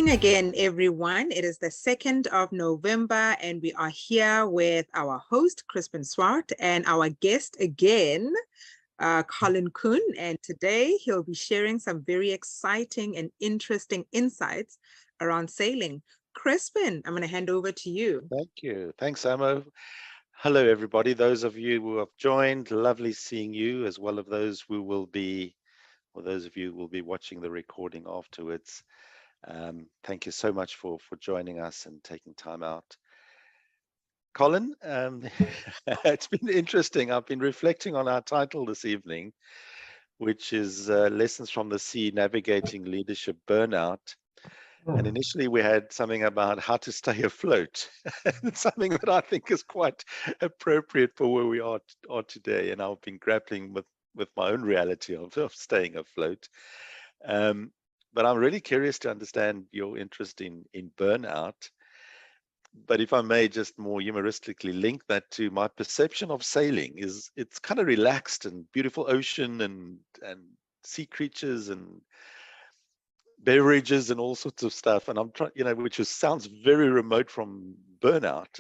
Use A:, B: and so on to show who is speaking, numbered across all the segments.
A: morning again, everyone. It is the 2nd of November, and we are here with our host, Crispin Swart, and our guest again, Colin Koen. And today he'll be sharing some very exciting and interesting insights around sailing. Crispin, I'm going to hand over to you.
B: Thank you. Thanks, Amo. Hello, everybody. Those of you who have joined, lovely seeing you, as well as those who will be, or those of you who will be watching the recording afterwards. Thank you so much for joining us and taking time out. Colin, it's been interesting. I've been reflecting on our title this evening, which is Lessons from the Sea, Navigating Leadership Burnout. And initially we had something about how to stay afloat. It's something that I think is quite appropriate for where we are today. And I've been grappling with my own reality of staying afloat. But I'm really curious to understand your interest in burnout. But if I may just more humoristically link that to my perception of sailing, is it's kind of relaxed and beautiful ocean and sea creatures and beverages and all sorts of stuff, and I'm trying, which sounds very remote from burnout.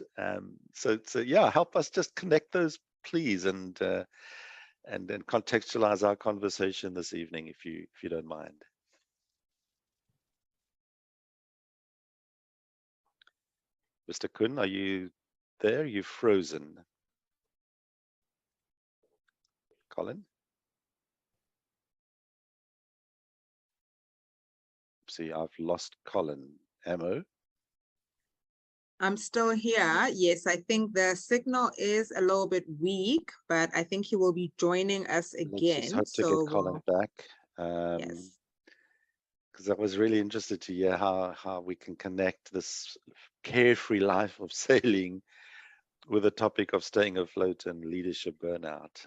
B: So yeah, help us just connect those, please, and then contextualize our conversation this evening, if you don't mind. Mr. Koen, are you there? You've frozen. Colin? See, I've lost Colin. Amo?
A: I'm still here. Yes, I think the signal is a little bit weak, but I think he will be joining us again.
B: Let's just hope to get Colin back.
A: Yes.
B: Because I was really interested to hear how we can connect this carefree life of sailing with the topic of staying afloat and leadership burnout.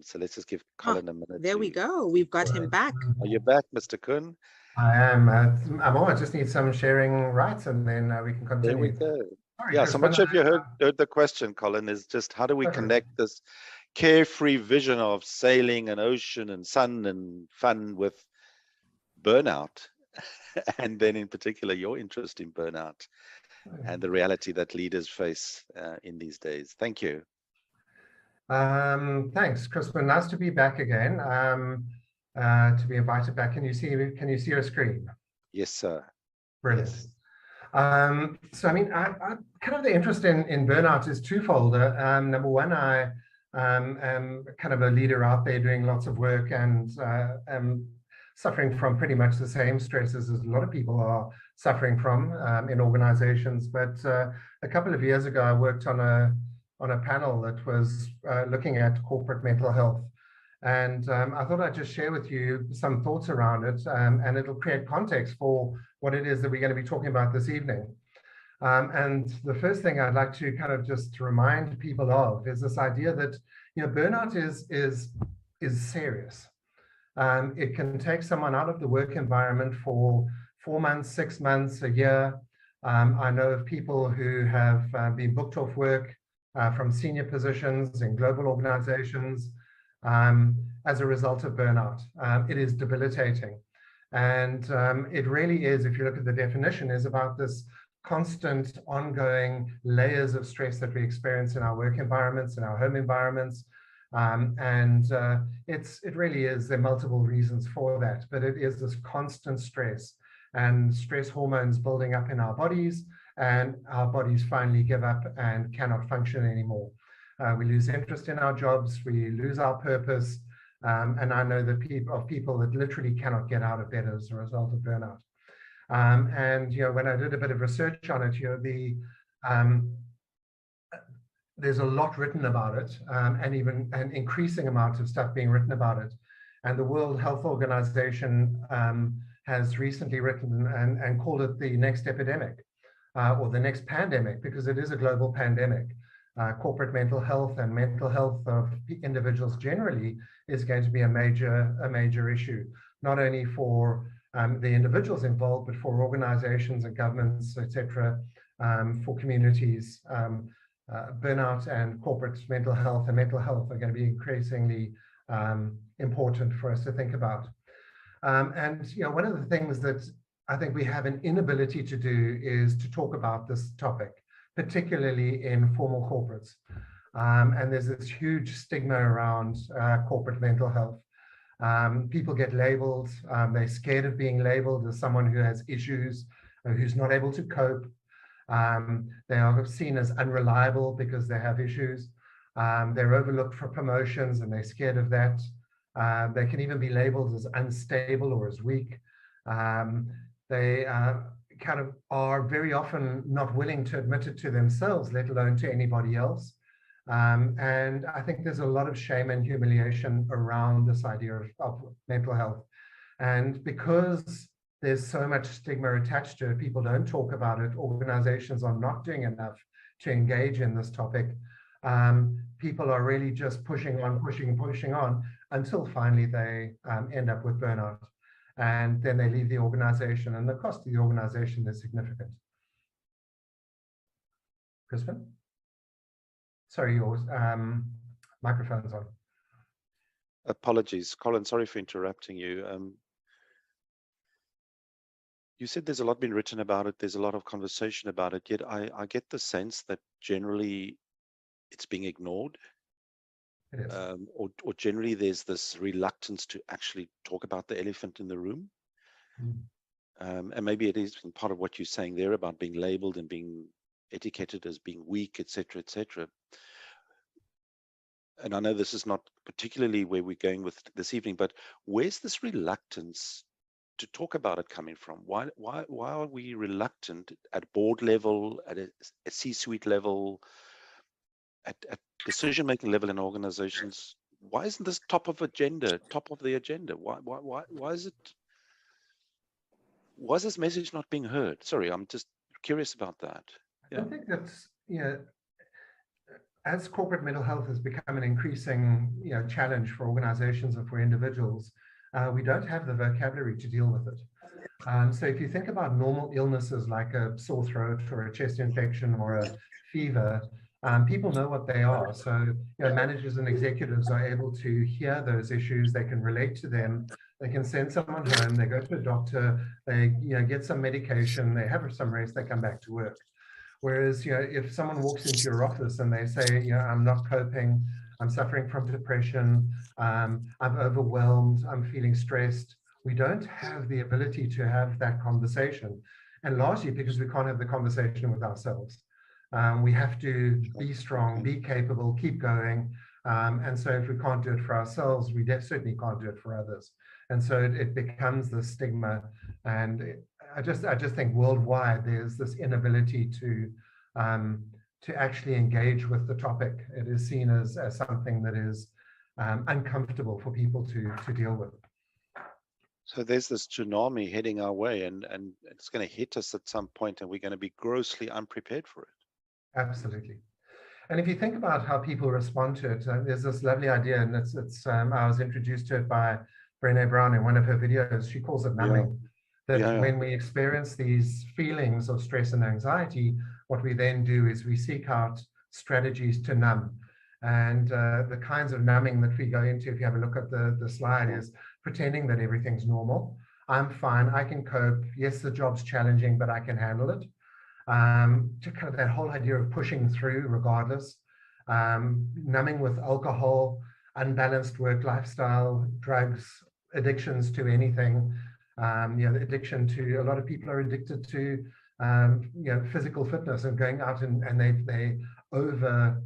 B: So let's just give Colin a minute.
A: There we go. We've got him back.
B: Are you back, Mr. Koen?
C: I am. I just need some sharing rights, and then we can continue.
B: There we go.
C: Sorry,
B: yeah, so much of you heard the question, Colin, is just how do we connect this carefree vision of sailing and ocean and sun and fun with burnout, and then in particular your interest in burnout and the reality that leaders face in these days. Thank you.
C: Thanks, Crispin. Nice to be back again. To be invited back. Can you see your screen?
B: Yes, sir.
C: Brilliant.
B: Yes.
C: So I mean, I kind of the interest in burnout is twofold. Number one, I am kind of a leader out there doing lots of work and am suffering from pretty much the same stresses as a lot of people are suffering from in organizations. But a couple of years ago, I worked on a panel that was looking at corporate mental health. And I thought I'd just share with you some thoughts around it, and it'll create context for what it is that we're going to be talking about this evening. And the first thing I'd like to kind of just remind people of is this idea that burnout is serious. It can take someone out of the work environment for 4 months, 6 months, a year. I know of people who have been booked off work from senior positions in global organizations as a result of burnout. It is debilitating. And it really is, if you look at the definition, is about this constant ongoing layers of stress that we experience in our work environments, in our home environments. It really is, there are multiple reasons for that, but it is this constant stress and stress hormones building up in our bodies, and our bodies finally give up and cannot function anymore. We lose interest in our jobs, we lose our purpose, and I know that people that literally cannot get out of bed as a result of burnout. When I did a bit of research on it, there's a lot written about it, and even an increasing amount of stuff being written about it. And the World Health Organization has recently written and called it the next epidemic, or the next pandemic, because it is a global pandemic. Corporate mental health and mental health of individuals generally is going to be a major issue, not only for the individuals involved, but for organizations and governments, etc., for communities. Burnout and corporate mental health and mental health are going to be increasingly important for us to think about. One of the things that I think we have an inability to do is to talk about this topic, particularly in formal corporates. And there's this huge stigma around corporate mental health. People get labeled, they're scared of being labeled as someone who has issues, or who's not able to cope. They are seen as unreliable because they have issues. They're overlooked for promotions and they're scared of that. They can even be labeled as unstable or as weak. They kind of are very often not willing to admit it to themselves, let alone to anybody else. And I think there's a lot of shame and humiliation around this idea of mental health. And because there's so much stigma attached to it, people don't talk about it, organizations are not doing enough to engage in this topic. People are really just pushing on until finally they end up with burnout. And then they leave the organization, and the cost of the organization is significant. Crispin? Sorry, yours. Microphone's on.
B: Apologies, Colin, sorry for interrupting you. You said there's a lot been written about it, there's a lot of conversation about it, yet I get the sense that generally it's being ignored.
C: It is.
B: Or generally there's this reluctance to actually talk about the elephant in the room. And maybe it is part of what you're saying there about being labeled and being etiquetted as being weak, etc., etc. And I know this is not particularly where we're going with this evening, but where's this reluctance to talk about it coming from? Why are we reluctant at board level, at a C-suite level, at decision-making level in organizations? Why isn't this top of the agenda? Why is it? Why is this message not being heard? Sorry, I'm just curious about that.
C: Yeah. I think that's, as corporate mental health has become an increasing challenge for organizations and for individuals, we don't have the vocabulary to deal with it. So if you think about normal illnesses like a sore throat or a chest infection or a fever, people know what they are. So managers and executives are able to hear those issues. They can relate to them. They can send someone home. They go to a doctor. They get some medication. They have some rest. They come back to work. Whereas if someone walks into your office and they say, I'm not coping, I'm suffering from depression, I'm overwhelmed, I'm feeling stressed, we don't have the ability to have that conversation. And largely because we can't have the conversation with ourselves. We have to be strong, be capable, keep going. And so if we can't do it for ourselves, we certainly can't do it for others. And so it becomes the stigma. And I just think worldwide, there's this inability to actually engage with the topic. It is seen as something that is uncomfortable for people to deal with.
B: So there's this tsunami heading our way, and it's going to hit us at some point, and we're going to be grossly unprepared for it.
C: Absolutely. And if you think about how people respond to it, there's this lovely idea, and I was introduced to it by Brené Brown in one of her videos. She calls it numbing. When we experience these feelings of stress and anxiety, what we then do is we seek out strategies to numb. And the kinds of numbing that we go into, if you have a look at the slide, is pretending that everything's normal. I'm fine, I can cope. Yes, the job's challenging, but I can handle it. To kind of that whole idea of pushing through regardless. Numbing with alcohol, unbalanced work lifestyle, drugs, addictions to anything. Addiction to, a lot of people are addicted to physical fitness and going out and they over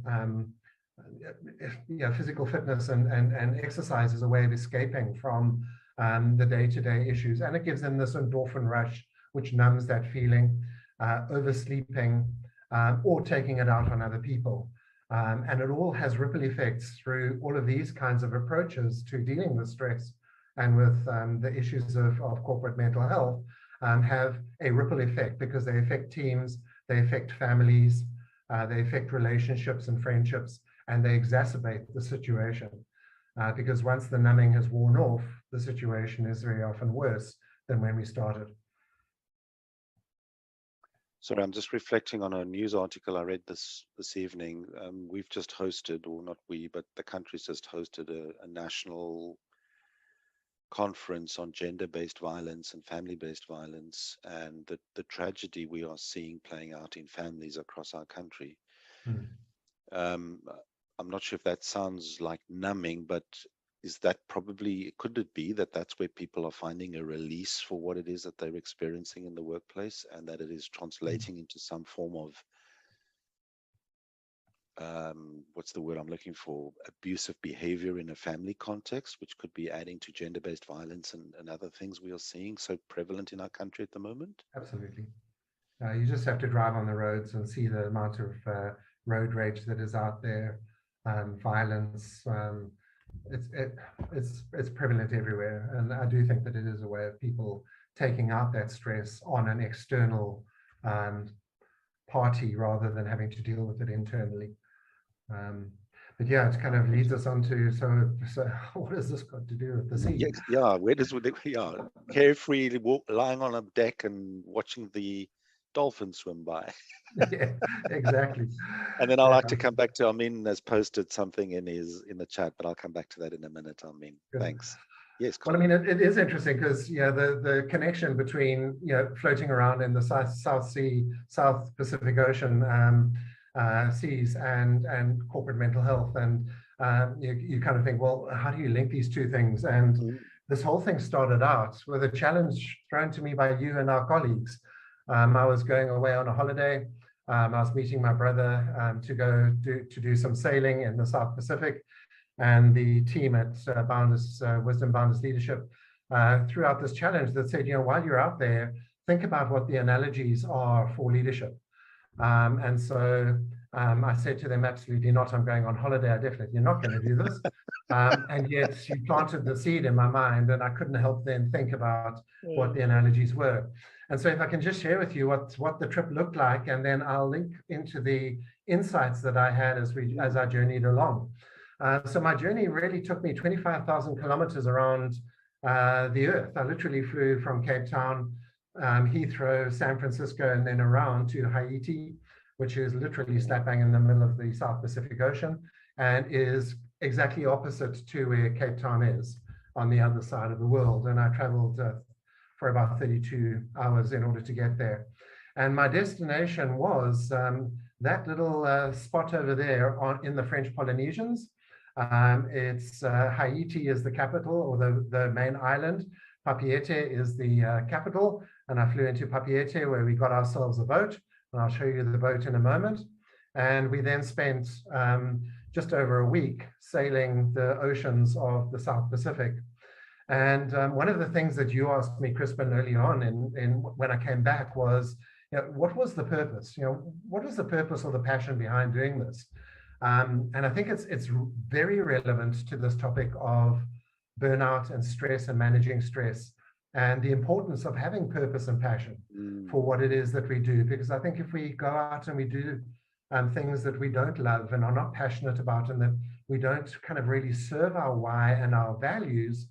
C: physical fitness and exercise as a way of escaping from the day-to-day issues. And it gives them this endorphin rush, which numbs that feeling, oversleeping, or taking it out on other people. And it all has ripple effects through all of these kinds of approaches to dealing with stress and with the issues of corporate mental health have a ripple effect because they affect teams, they affect families, they affect relationships and friendships, and they exacerbate the situation. Because once the numbing has worn off, the situation is very often worse than when we started.
B: Sorry, I'm just reflecting on a news article I read this evening. We've just hosted, or not we, but the country's just hosted a national conference on gender-based violence and family-based violence, and the tragedy we are seeing playing out in families across our country. Um, I'm not sure if that sounds like numbing, but is that probably, could it be that that's where people are finding a release for what it is that they're experiencing in the workplace, and that it is translating into some form of what's the word I'm looking for, abusive behavior in a family context, which could be adding to gender-based violence and other things we are seeing so prevalent in our country at the moment?
C: Absolutely. You just have to drive on the roads and see the amount of road rage that is out there, violence. It's prevalent everywhere, and I do think that it is a way of people taking out that stress on an external party rather than having to deal with it internally. But yeah, it kind of leads us on to, so what has this got to do with the sea?
B: Yeah, where does carefree lying on a deck and watching the dolphins swim by.
C: Yeah, exactly.
B: And then I'd like to come back to Amin has posted something in the chat, but I'll come back to that in a minute, Amin. Thanks. Yes, Colin.
C: Well, I mean, it is interesting because the connection between floating around in the South Sea, South Pacific Ocean seas and corporate mental health, and you kind of think, well, how do you link these two things? And this whole thing started out with a challenge thrown to me by you and our colleagues. I was going away on a holiday. I was meeting my brother to go do some sailing in the South Pacific. And the team at Wisdom Boundless Leadership threw out this challenge that said, while you're out there, think about what the analogies are for leadership. And so I said to them, absolutely not. I'm going on holiday. I definitely not going to do this. And yet you planted the seed in my mind, and I couldn't help then think about what the analogies were. And so if I can just share with you what the trip looked like, and then I'll link into the insights that I had as I journeyed along. So my journey really took me 25,000 kilometers around the earth. I literally flew from Cape Town, Heathrow, San Francisco, and then around to Haiti, which is literally slap bang in the middle of the South Pacific Ocean, and is exactly opposite to where Cape Town is on the other side of the world. And I traveled for about 32 hours in order to get there. And my destination was that little spot over there in the French Polynesians. It's Haiti is the capital, or the main island. Papeete is the capital, and I flew into Papeete, where we got ourselves a boat, and I'll show you the boat in a moment. And we then spent just over a week sailing the oceans of the South Pacific. And one of the things that you asked me, Crispin, early on when I came back was, what was the purpose? What is the purpose or the passion behind doing this? And I think it's very relevant to this topic of burnout and stress and managing stress, and the importance of having purpose and passion for what it is that we do. Because I think if we go out and we do things that we don't love and are not passionate about, and that we don't kind of really serve our why and our values,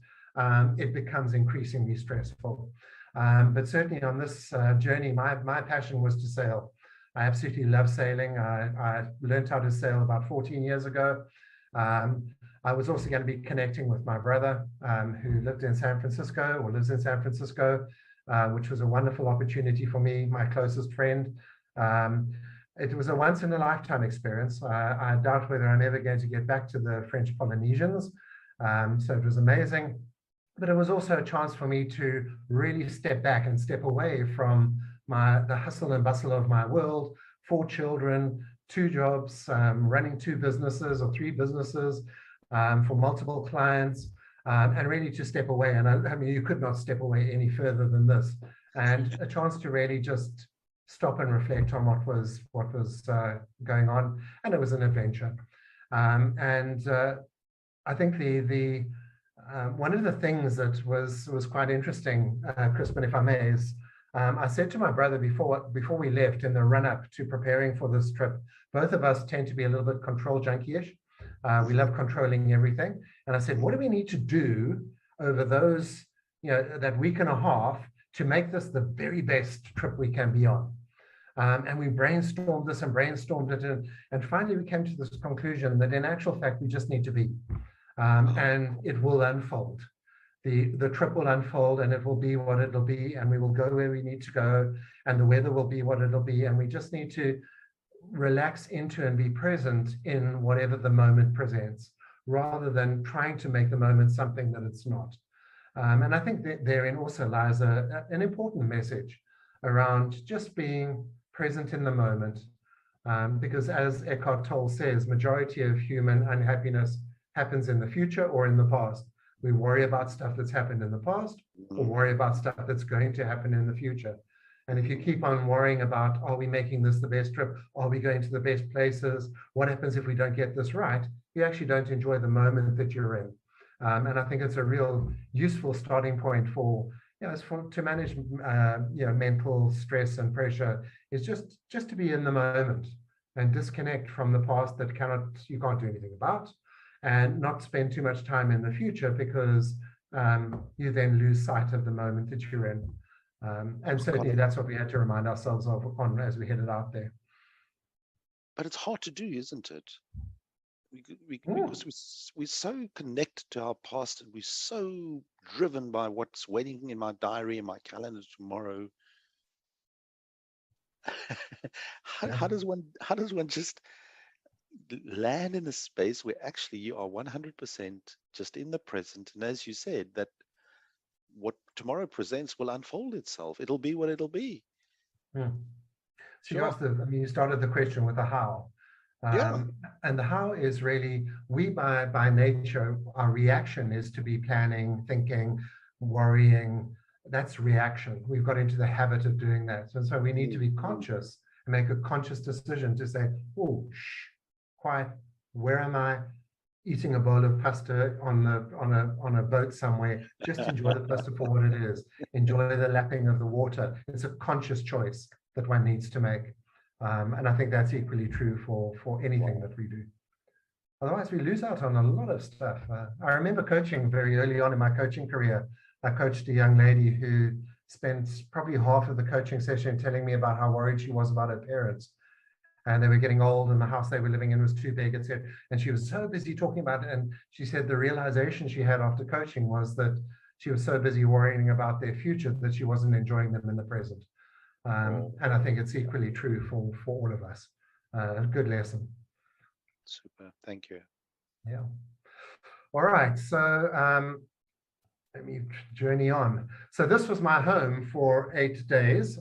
C: it becomes increasingly stressful. But certainly on this journey, my passion was to sail. I absolutely love sailing. I learned how to sail about 14 years ago. I was also going to be connecting with my brother who lived in San Francisco, or lives in San Francisco, which was a wonderful opportunity for me, my closest friend. It was a once in a lifetime experience. I doubt whether I'm ever going to get back to the French Polynesians. So it was amazing. But it was also a chance for me to really step back and step away from the hustle and bustle of my world. 4 children, 2 jobs, running 2 businesses or 3 businesses for multiple clients, and really to step away. And I mean, you could not step away any further than this. And a chance to really just stop and reflect on what was going on. And it was an adventure. I think the one of the things that was quite interesting, Crispin, if I may, is I said to my brother before we left, in the run-up to preparing for this trip, both of us tend to be a little bit control junkie-ish. We love controlling everything. And I said, what do we need to do over those, that week and a half to make this the very best trip we can be on? And we brainstormed this and brainstormed it. And finally, we came to this conclusion that in actual fact, we just need to be. And it will unfold. the trip will unfold and it will be what it'll be, and we will go where we need to go, and the weather will be what it'll be, and we just need to relax into and be present in whatever the moment presents, rather than trying to make the moment something that it's not. And I think that therein also lies an important message around just being present in the moment. Because as Eckhart Tolle says, majority of human unhappiness happens in the future or in the past. We worry about stuff that's happened in the past, or worry about stuff that's going to happen in the future. And if you keep on worrying about, are we making this the best trip? Are we going to the best places? What happens if we don't get this right? You actually don't enjoy the moment that you're in. And I think it's a real useful starting point for, to manage, mental stress and pressure, is just to be in the moment and disconnect from the past that you can't do anything about, and not spend too much time in the future, because you then lose sight of the moment that you're in. And certainly that's what we had to remind ourselves of as we headed out there.
B: But it's hard to do, isn't it? Because we're so connected to our past, and we're so driven by what's waiting in my diary and my calendar tomorrow. How does one just land in a space where actually you are 100% just in the present, and as you said, that what tomorrow presents will unfold itself. It'll be what it'll be.
C: So you started the question with the how. And the how is really, we by nature, our reaction is to be planning, thinking, worrying. That's reaction. We've got into the habit of doing that. And so we need to be conscious and make a conscious decision to say, oh, shh, quiet, where am I? Eating a bowl of pasta on a boat somewhere. Just enjoy the pasta for what it is. Enjoy the lapping of the water. It's a conscious choice that one needs to make. And I think that's equally true for anything that we do. Otherwise, we lose out on a lot of stuff. I remember coaching very early on in my coaching career. I coached a young lady who spent probably half of the coaching session telling me about how worried she was about her parents. And they were getting old, and the house they were living in was too big, etc. And she was so busy talking about it. And she said the realization she had after coaching was that she was so busy worrying about their future that she wasn't enjoying them in the present. And I think it's equally true for all of us. A good lesson.
B: Super, thank you.
C: Yeah. All right, so let me journey on. So this was my home for 8 days.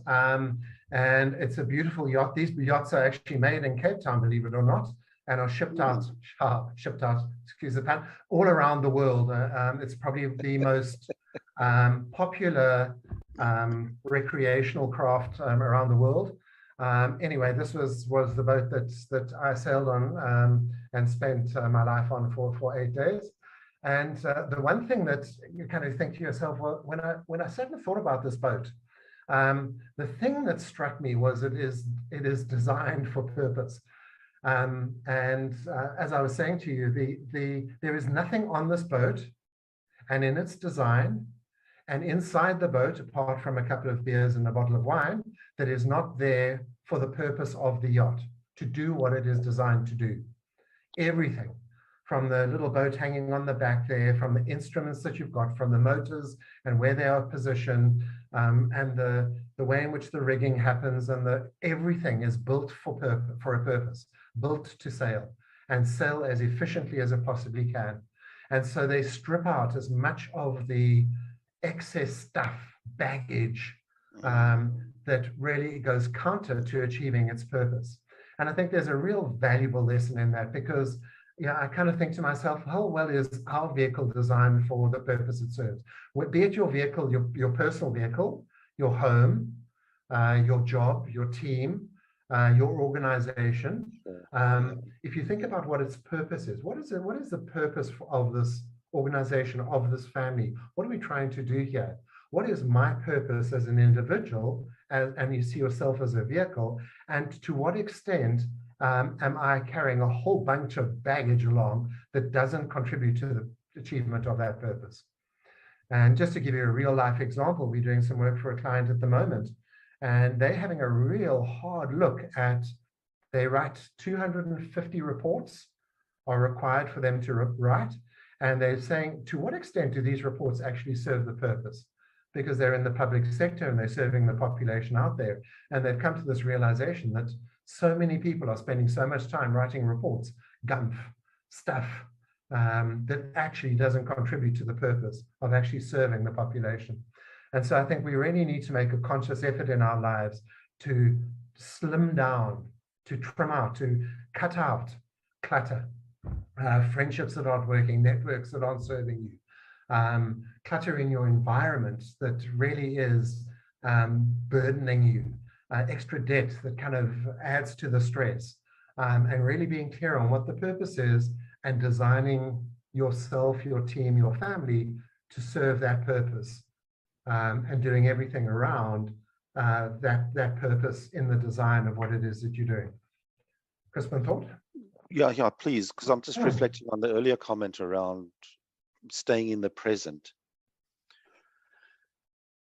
C: And it's a beautiful yacht. These yachts are actually made in Cape Town, believe it or not, and are shipped out, excuse the pun, all around the world. It's probably the most popular recreational craft around the world. Anyway, this was the boat that I sailed on and spent my life on for 8 days. And the one thing that you kind of think to yourself, well, when I sat and thought about this boat, the thing that struck me was it is designed for purpose. As I was saying to you, there is nothing on this boat and in its design and inside the boat, apart from a couple of beers and a bottle of wine, that is not there for the purpose of the yacht, to do what it is designed to do. Everything, from the little boat hanging on the back there, from the instruments that you've got, from the motors and where they are positioned, and the way in which the rigging happens, and everything is built for a purpose, built to sail and sail as efficiently as it possibly can. And so they strip out as much of the excess stuff, baggage, that really goes counter to achieving its purpose. And I think there's a real valuable lesson in that, because I kind of think to myself, how well is our vehicle designed for the purpose it serves? Be it your vehicle, your personal vehicle, your home, your job, your team, your organization. If you think about what its purpose is, what is the purpose of this organization, of this family? What are we trying to do here? What is my purpose as an individual, and you see yourself as a vehicle, and to what extent am I carrying a whole bunch of baggage along that doesn't contribute to the achievement of that purpose? And just to give you a real life example, we're doing some work for a client at the moment, and they're having a real hard look at, they write 250 reports are required for them to write, And they're saying, to what extent do these reports actually serve the purpose? Because they're in the public sector and they're serving the population out there. And they've come to this realization that so many people are spending so much time writing reports, gumph, stuff, that actually doesn't contribute to the purpose of actually serving the population. And so I think we really need to make a conscious effort in our lives to slim down, to trim out, to cut out clutter, friendships that aren't working, networks that aren't serving you, clutter in your environment that really is burdening you, extra debt that kind of adds to the stress, and really being clear on what the purpose is and designing yourself, your team, your family to serve that purpose, and doing everything around that purpose in the design of what it is that you're doing. Crispin, thought?
B: Yeah, please, because I'm just reflecting on the earlier comment around staying in the present.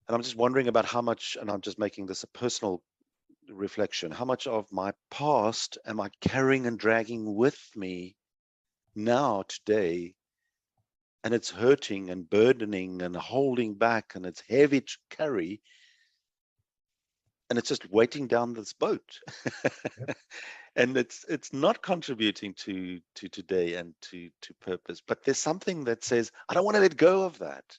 B: And I'm just wondering about how much, and I'm just making this a personal reflection, how much of my past am I carrying and dragging with me now, today, and it's hurting and burdening and holding back, and it's heavy to carry, and it's just weighting down this boat.
C: Yep.
B: And it's not contributing to today and to purpose. But there's something that says, I don't want to let go of that.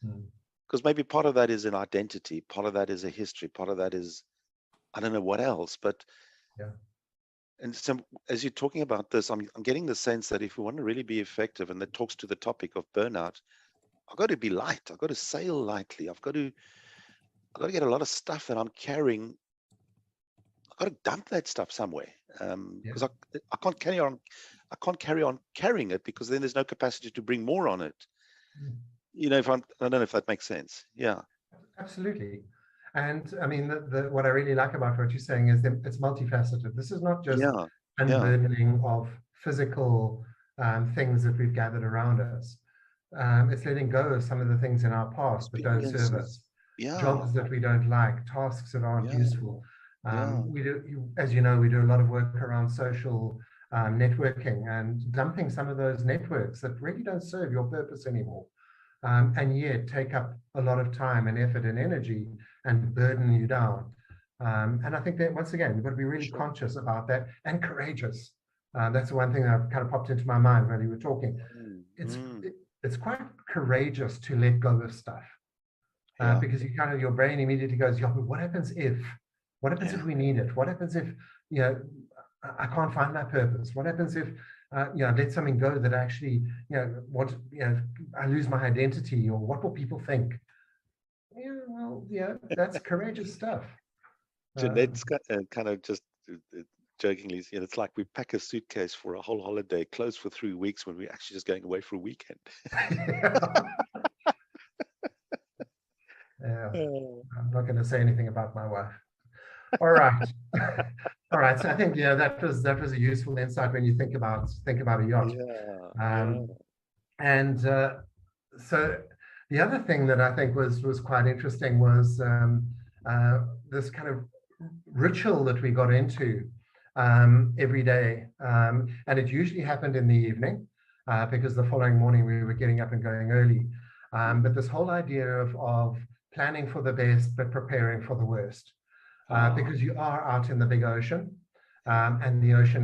B: Because maybe part of that is an identity, part of that is a history, part of that is, I don't know what else. But
C: yeah.
B: And so as you're talking about this, I'm getting the sense that if we want to really be effective, and that talks to the topic of burnout, I've got to be light. I've got to sail lightly. I've got to get a lot of stuff that I'm carrying. I've got to dump that stuff somewhere, because I can't carry on. I can't carry on carrying it, because then there's no capacity to bring more on it. You know, I don't know if that makes sense. Yeah,
C: absolutely. And I mean, what I really like about what you're saying is that it's multifaceted. This is not just unburdening of physical things that we've gathered around us. It's letting go of some of the things in our past that don't serve us. Jobs that we don't like, tasks that aren't useful. We do, as you know, we do a lot of work around social networking and dumping some of those networks that really don't serve your purpose anymore. And yet take up a lot of time and effort and energy and burden you down. And I think that, once again, we've got to be really conscious about that and courageous. That's the one thing that kind of popped into my mind when you were talking. It's quite courageous to let go of stuff, because you kind of, your brain immediately goes, yeah, but what happens if? What happens if we need it? What happens if, you know, I can't find my purpose? What happens if you know, let something go that actually, you know, I lose my identity, or what will people think? Yeah, well, yeah, that's courageous stuff.
B: Jeanette's kind of just jokingly, you know, it's like we pack a suitcase for a whole holiday, closed for 3 weeks, when we're actually just going away for a weekend. I'm not going to say anything about my wife. All right. All right. So I think, yeah, that was a useful insight when you think about a yacht. And so the other thing that I think was quite interesting was this kind of ritual that we got into every day. And it usually happened in the evening, because the following morning we were getting up and going early. But this whole idea of planning for the best, but preparing for the worst. Because you are out in the big ocean, and the ocean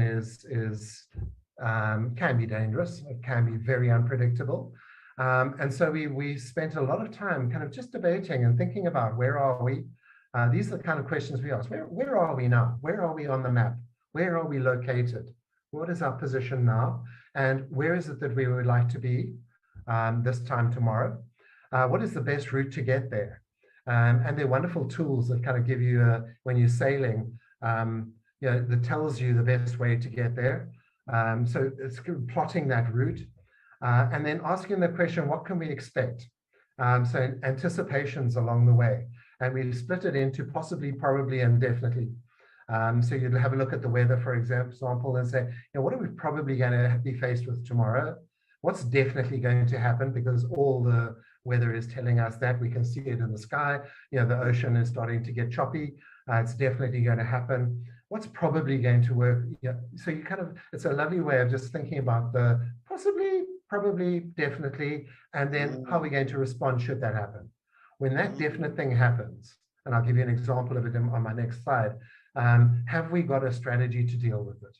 B: can be dangerous. It can be very unpredictable. And so we spent a lot of time kind of just debating and thinking about, where are we? These are the kind of questions we ask. Where are we now? Where are we on the map? Where are we located? What is our position now? And where is it that we would like to be this time tomorrow? What is the best route to get there? And they're wonderful tools that kind of give you, when you're sailing, you know, that tells you the best way to get there. So it's plotting that route, and then asking the question, what can we expect? So anticipations along the way. And we've split it into possibly, probably, and definitely. So you'd have a look at the weather, for example, and say, you know, what are we probably going to be faced with tomorrow? What's definitely going to happen, because all the weather is telling us that. We can see it in the sky. You know, the ocean is starting to get choppy. It's definitely going to happen. What's probably going to work? Yeah. So you kind of, it's a lovely way of just thinking about the possibly,
C: probably, definitely, and then how are we going to respond should that happen? When that definite thing happens, and I'll give you an example of it on my next slide, have we got a strategy to deal with it?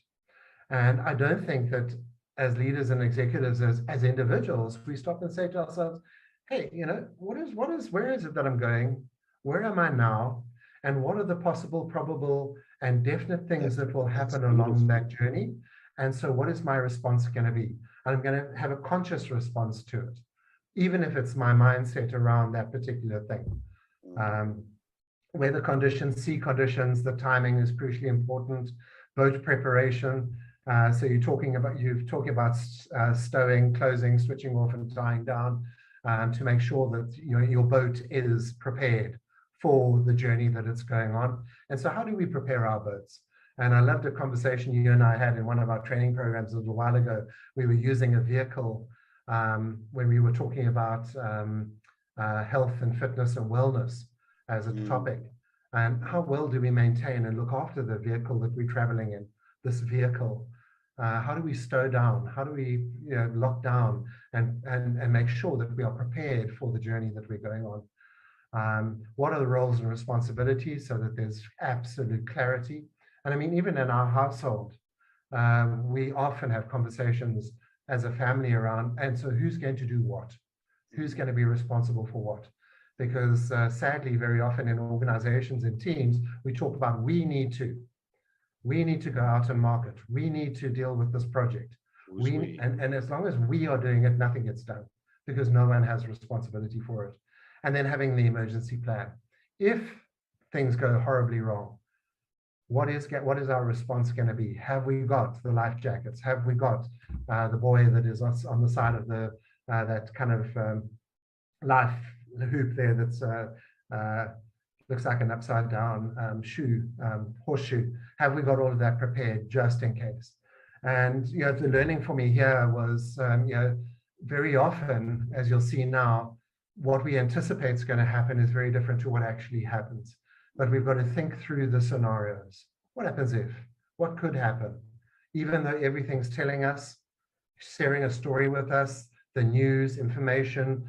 C: And I don't think that as leaders and executives, as individuals, we stop and say to ourselves, hey, where is it that I'm going? Where am I now? And what are the possible, probable, and definite things that will happen along that journey? And so what is my response going to be? And I'm going to have a conscious response to it, even if it's my mindset around that particular thing. Weather conditions, sea conditions, the timing is crucially important. Boat preparation. So you're talking about stowing, closing, switching off, and tying down to make sure that your boat is prepared for the journey that it's going on. And so how do we prepare our boats? And I loved a conversation you and I had in one of our training programs a little while ago. We were using a vehicle when we were talking about health and fitness and wellness as a topic. And how well do we maintain and look after the vehicle that we're traveling in, this vehicle? How do we stow down? How do we lock down and make sure that we are prepared for the journey that we're going on? What are the roles and responsibilities so that there's absolute clarity? And I mean, even in our household, we often have conversations as a family around, and so who's going to do what? Who's going to be responsible for what? Because sadly, very often in organizations and teams, we talk about we need to go out and market. We need to deal with this project. And as long as we are doing it, nothing gets done because no one has responsibility for it. And then having the emergency plan. If things go horribly wrong, what is our response going to be? Have we got the life jackets? Have we got the buoy that is on the side of the that kind of life hoop there that's looks like an upside down horseshoe? Have we got all of that prepared just in case? And the learning for me here was very often, as you'll see now, what we anticipate is going to happen is very different to what actually happens. But we've got to think through the scenarios. What happens if? What could happen? Even though everything's telling us, sharing a story with us, the news, information,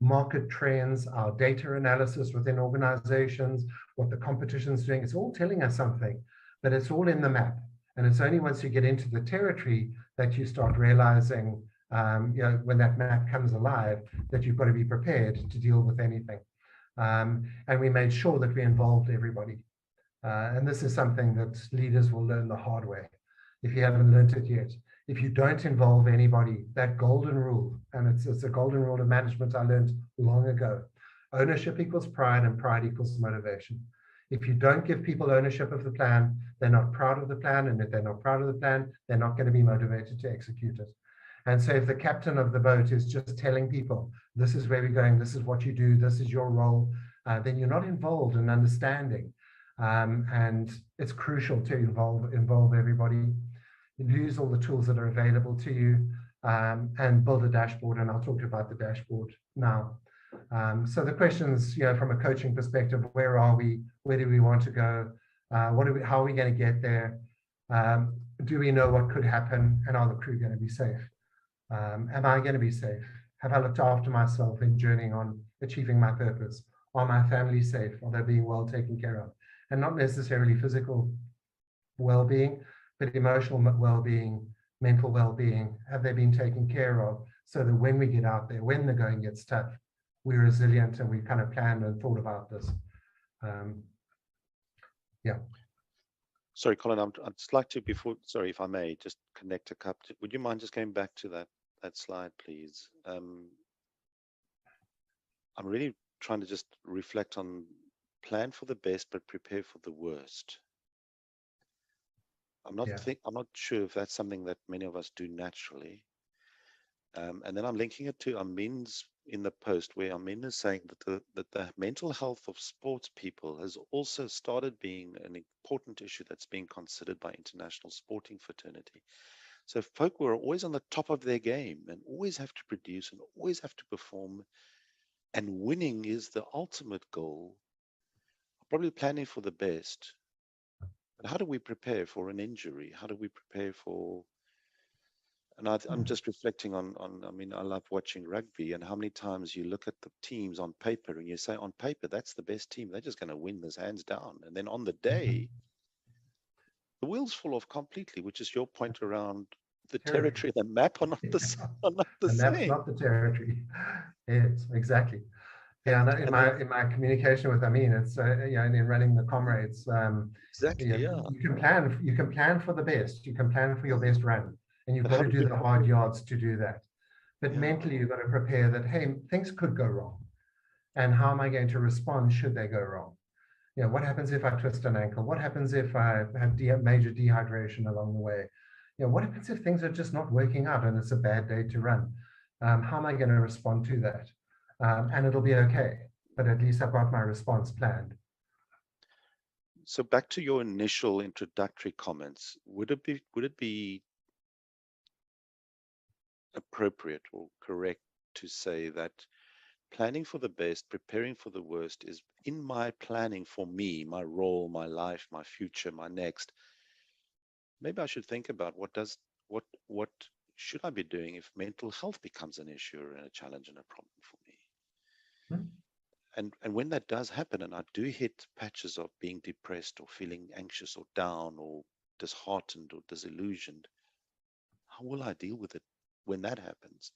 C: market trends, our data analysis within organizations, what the competition's doing, it's all telling us something, but it's all in the map. And it's only once you get into the territory that you start realizing, when that map comes alive, that you've got to be prepared to deal with anything. And we made sure that we involved everybody. And this is something that leaders will learn the hard way if you haven't learned it yet. If you don't involve anybody, that golden rule, and it's a golden rule of management I learned long ago, ownership equals pride and pride equals motivation. If you don't give people ownership of the plan, they're not proud of the plan. And if they're not proud of the plan, they're not going to be motivated to execute it. And so if the captain of the boat is just telling people, this is where we're going, this is what you do, this is your role, then you're not involved in understanding. And it's crucial to involve everybody. Use all the tools that are available to you and build a dashboard. And I'll talk about the dashboard now. So the questions, from a coaching perspective, where are we? Where do we want to go? How are we going to get there? Do we know what could happen? And are the crew going to be safe? Am I going to be safe? Have I looked after myself in journeying on achieving my purpose? Are my family safe? Are they being well taken care of? And not necessarily physical well-being, but emotional well-being, mental well-being. Have they been taken care of so that when we get out there, when the going gets tough, we're resilient and we kind of planned and thought about this. Yeah.
B: Sorry, Colin, I'd just like to, sorry, if I may, just connect a couple. Would you mind just going back to that slide, please? I'm really trying to just reflect on plan for the best, but prepare for the worst. I'm not sure if that's something that many of us do naturally. And then I'm linking it to Amin's in the post, where Amin is saying that the mental health of sports people has also started being an important issue that's being considered by international sporting fraternity. So folk who are always on the top of their game and always have to produce and always have to perform, and winning is the ultimate goal, probably planning for the best. But how do we prepare for an injury? How do we prepare for And I'm just reflecting on, I mean, I love watching rugby, and how many times you look at the teams on paper and you say, on paper, that's the best team. They're just going to win this hands down. And then on the day, the wheels fall off completely, which is your point around the territory, the map are not are not the
C: And that's
B: same.
C: not the territory. Yes, exactly. Yeah, and in my communication with Amin, it's yeah, and in running the comrades,
B: exactly, yeah.
C: you can plan for the best, you can plan for your best run, and you've
B: But
C: got
B: how
C: to
B: do
C: do
B: you
C: the hard yards to do that. But
B: Yeah.
C: mentally, you've got to prepare that, hey, things could go wrong, and how am I going to respond should they go wrong? You know, what happens if I twist an ankle? What happens if I have major dehydration along the way? You know, what happens if things are just not working out and it's a bad day to run? How am I going to respond to that? And it'll be okay, but at least I've got my response planned.
B: So back to your initial introductory comments, would it be appropriate or correct to say that planning for the best, preparing for the worst is in my planning for me, my role, my life, my future, my next? Maybe I should think about what should I be doing if mental health becomes an issue and a challenge and a problem for me? And when that does happen, and I do hit patches of being depressed or feeling anxious or down or disheartened or disillusioned, how will I deal with it when that happens?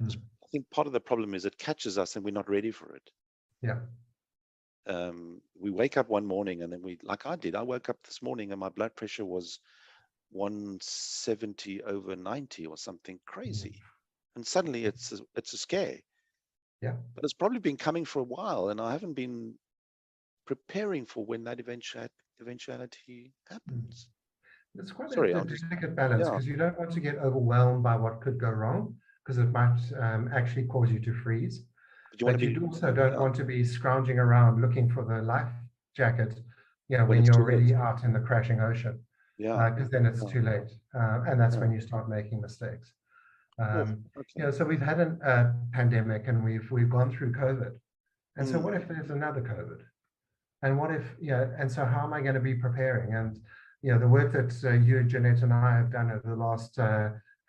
B: I think part of the problem is it catches us and we're not ready for it.
C: Yeah.
B: We wake up one morning and then like I did, I woke up this morning and my blood pressure was 170/90 or something crazy. And suddenly it's a scare.
C: Yeah.
B: But it's probably been coming for a while, and I haven't been preparing for when that eventuality happens.
C: It's quite
B: Sorry,
C: a delicate balance, because you don't want to get overwhelmed by what could go wrong, because it might actually cause you to freeze. But you also don't want to be scrounging around looking for the life jacket, you know, when you're already out in the crashing ocean. Because then it's too late, and that's when you start making mistakes. You know, so we've had a pandemic, and we've gone through COVID, and so what if there's another COVID? And what if, you know, and so how am I going to be preparing? And you know, the work that you, Jeanette, and I have done over the last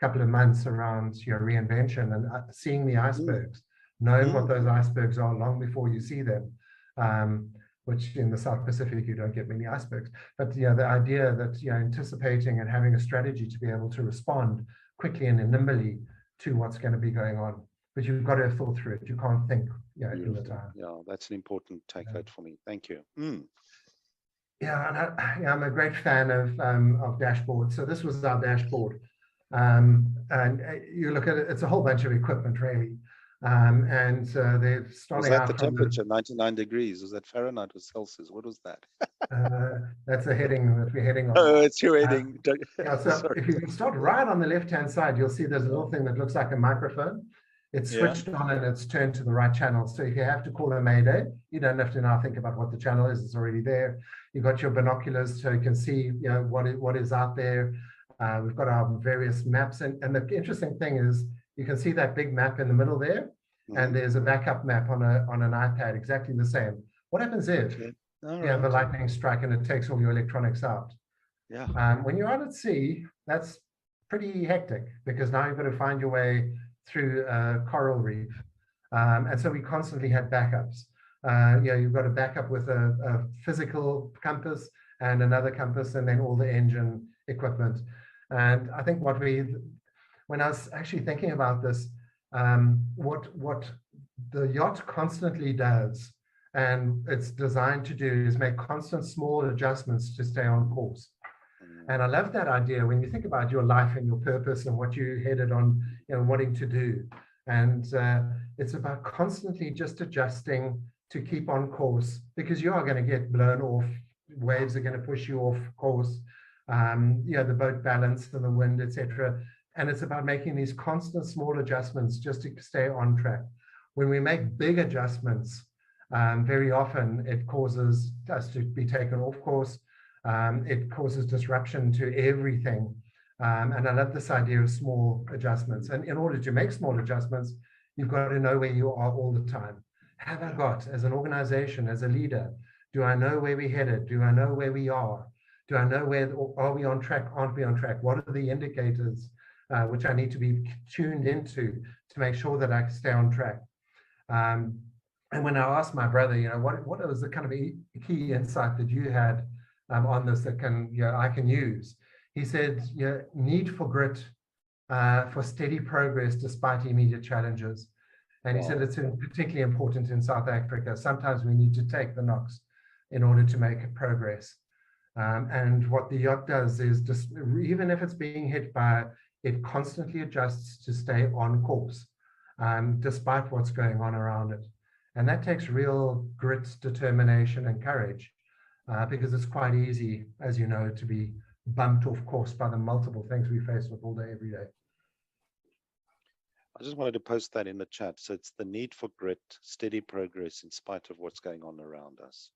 C: couple of months around your reinvention and seeing the icebergs, knowing what those icebergs are long before you see them, which in the South Pacific, you don't get many icebergs. But you know, the idea that, you know, anticipating and having a strategy to be able to respond quickly and nimbly to what's going to be going on. But you've got to have thought through it. You can't think, you know, in the time.
B: Yeah, that's an important takeout for me. Thank you.
C: Yeah, and I'm a great fan of dashboards. So this was our dashboard. And you look at it, it's a whole bunch of equipment, really. And they're starting out
B: from the temperature, 99 degrees. Was that Fahrenheit or Celsius? What was that?
C: That's the heading that we're heading on.
B: Oh, it's your heading.
C: Yeah, so if you start right on the left-hand side, you'll see there's a little thing that looks like a microphone. It's switched on and it's turned to the right channel. So if you have to call a mayday, you don't have to now think about what the channel is. It's already there. You've got your binoculars so you can see, you know, what is out there. We've got our various maps. And the interesting thing is you can see that big map in the middle there. And there's a backup map on an iPad, exactly the same. What happens if you have a lightning strike and it takes all your electronics out? When you're out at sea, that's pretty hectic, because now you've got to find your way through a coral reef. And so we constantly had backups. You know, you've got a backup with a physical compass and another compass, and then all the engine equipment. And I think when I was actually thinking about this, what the yacht constantly does, and it's designed to do, is make constant small adjustments to stay on course. And I love that idea when you think about your life and your purpose and what you headed on, you know, wanting to do. And it's about constantly just adjusting to keep on course, because you are going to get blown off. Waves are going to push you off course. You know, the boat balance and the wind, etc. And it's about making these constant small adjustments just to stay on track. When we make big adjustments, very often it causes us to be taken off course. It causes disruption to everything. And I love this idea of small adjustments. And in order to make small adjustments, you've got to know where you are all the time. Have I got, as an organization, as a leader, do I know where we're headed? Do I know where we are? Do I know are we on track? Aren't we on track? What are the indicators which I need to be tuned into to make sure that I stay on track. And when I asked my brother, what was the kind of key insight that you had on this that I can use? He said, need for grit, for steady progress despite immediate challenges. And he said it's particularly important in South Africa. Sometimes we need to take the knocks in order to make progress. And what the yacht does is, just, even if it's being hit by, it constantly adjusts to stay on course, despite what's going on around it. And that takes real grit, determination, and courage, because it's quite easy, as you know, to be bumped off course by the multiple things we face with all day, every day.
B: I just wanted to post that in the chat. So it's the need for grit, steady progress in spite of what's going on around us.